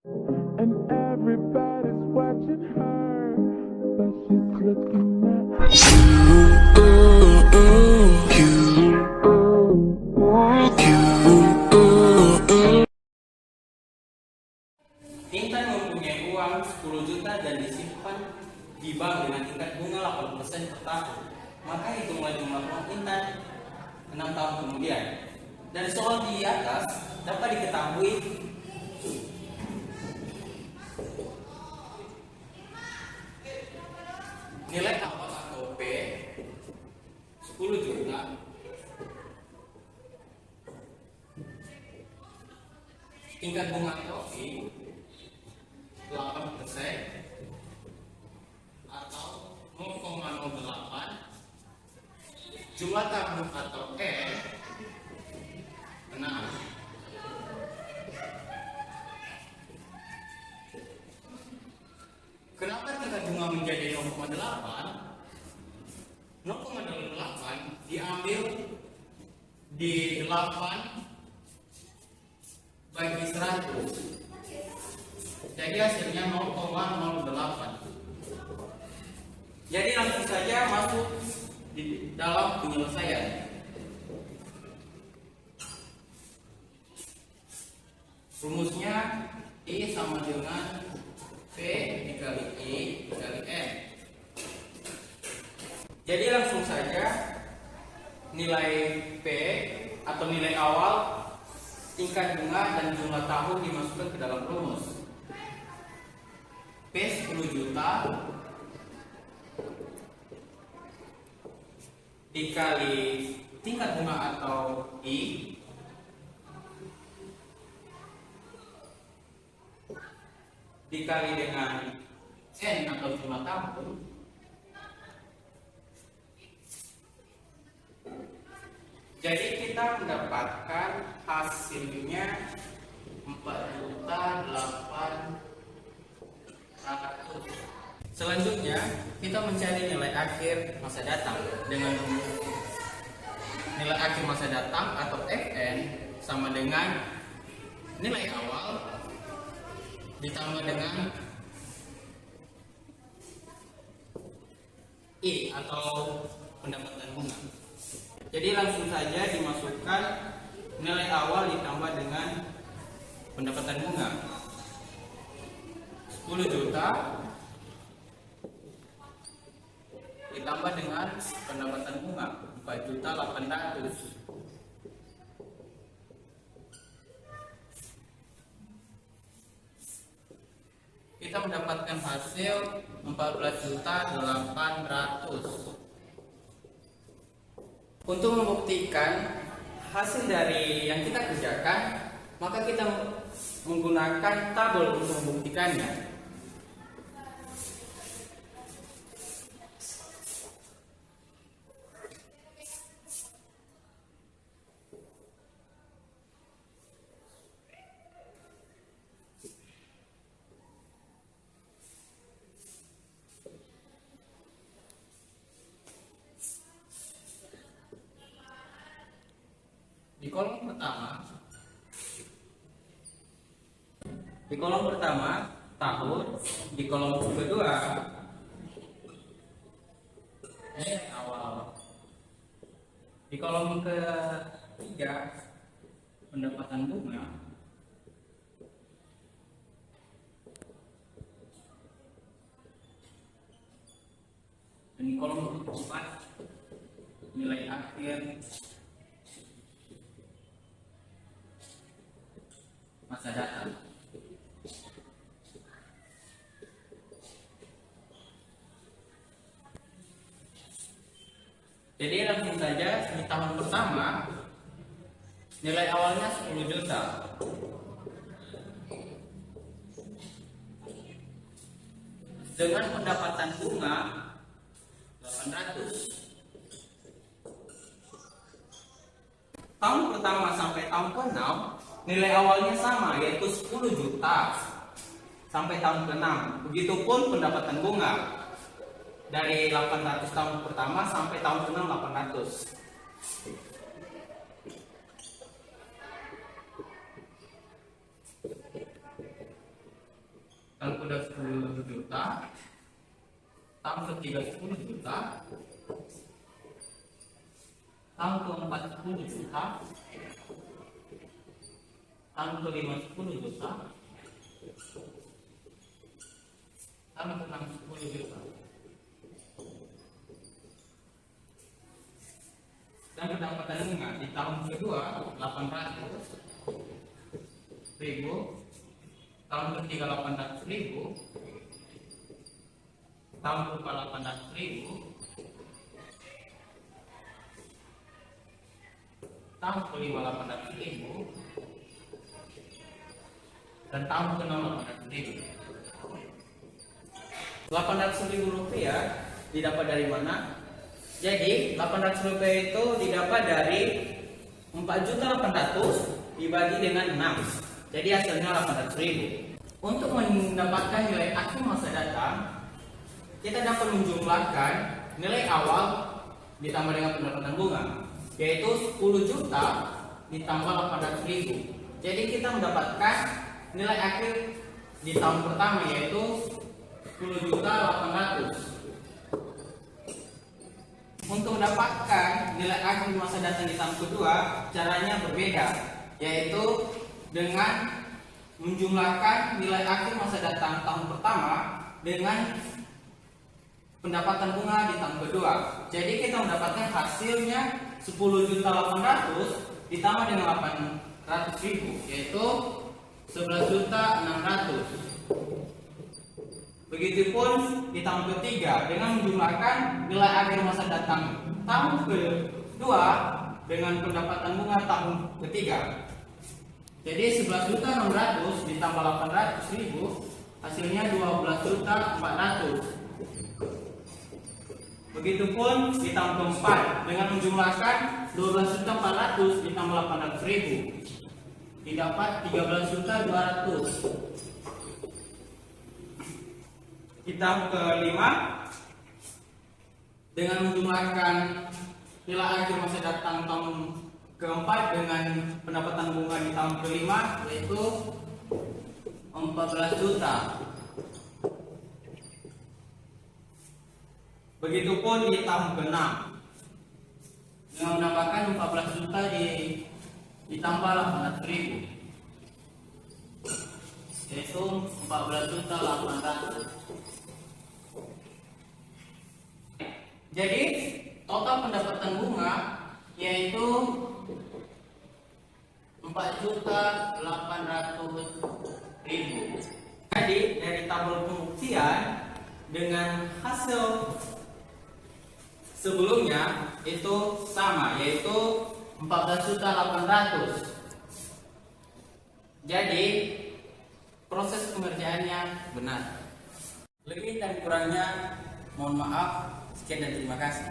And everybody's watching her, but she's looking at Intan mempunyai uang 10 juta dan disimpan di bank dengan tingkat bunga 8% per tahun. Maka hitunglah jumlah uang Intan 6 tahun kemudian. Dari soal di atas dapat diketahui nilai awal atau P 10 juta, tingkat bunga atau I 8% atau 0,08, jumlah tahun atau E 6. Kenapa tingkat bunga menjadi 0,8? 0,08 diambil di 8 bagi 100. Jadi hasilnya 0,08. Jadi langsung saja masuk di dalam penyelesaian. Rumusnya I sama dengan P dikali I dikali N. Jadi langsung saja nilai P atau nilai awal, tingkat bunga dan jumlah tahun dimasukkan ke dalam rumus. P 10 juta dikali tingkat bunga atau I dikali dengan N atau jumlah tahun jadi kita mendapatkan hasilnya 4.800.000. Selanjutnya kita mencari nilai akhir masa datang dengan nilai akhir masa datang atau Fn sama dengan nilai awal ditambah dengan I atau pendapatan bunga. Jadi langsung saja dimasukkan nilai awal ditambah dengan pendapatan bunga. 10 juta ditambah dengan pendapatan bunga 4.800.000. Kita mendapatkan hasil 14.800.000. Untuk membuktikan hasil dari yang kita kerjakan, maka kita menggunakan tabel untuk membuktikannya. Di kolom pertama tahun, di kolom kedua nilai awal, di kolom ketiga pendapatan bunga, dan di kolom keempat nilai akhir masa datang. Jadi langsung saja di tahun pertama nilai awalnya 10 juta. Dengan pendapatan bunga 800. Tahun pertama sampai tahun ke-6 nilai awalnya sama, yaitu 10 juta sampai tahun ke-6. Begitupun pendapatan bunga dari 800 tahun pertama sampai tahun ke-6 800. Tahun kedua 10 juta. Tahun ketiga 10 juta. Tahun keempat 10 juta. Tahun kelima 10 juta. Tahun keenam 10 juta. Dan pendapatan bunga di tahun kedua 800.000, tahun ketiga 800.000, tahun keempat 800.000, tahun kelima 800.000, dan tahun keenam 800.000. 800.000 rupiah didapat dari mana? Jadi 800 rupiah itu didapat dari 4.800.000 dibagi dengan 6. Jadi hasilnya 800.000. Untuk mendapatkan nilai akhir masa datang, kita dapat menjumlahkan nilai awal ditambah dengan pendapatan bunga, yaitu 10 juta ditambah 800.000. Jadi kita mendapatkan nilai akhir di tahun pertama yaitu 10.800.000. Untuk mendapatkan nilai akhir masa datang di tahun kedua, caranya berbeda, yaitu dengan menjumlahkan nilai akhir masa datang tahun pertama dengan pendapatan bunga di tahun kedua. Jadi kita mendapatkan hasilnya 10.800.000 ditambah dengan 800.000, yaitu 11.600.000. Begitupun di tahun ketiga dengan menjumlahkan nilai akhir masa datang tahun kedua dengan pendapatan bunga tahun ketiga. Jadi 11.600.000 ditambah 800.000 hasilnya 12.400.000. Begitupun di tahun keempat dengan menjumlahkan 12.400.000 ditambah 800.000 didapat 13.200.000. Di tahun kelima dengan menjumlahkan nilai akhir masa datang tahun keempat dengan pendapatan bunga di tahun kelima yaitu 14 juta. Begitupun di tahun keenam dengan menambahkan 14 juta ditambah 800.000 yaitu 14.800.000. Jadi total pendapatan bunga yaitu 4.800.000. Jadi dari tabel pembuktian dengan hasil sebelumnya itu sama, yaitu 14.800.000. Jadi proses pengerjaannya benar. Lebih dan kurangnya mohon maaf. Sekian dan terima kasih.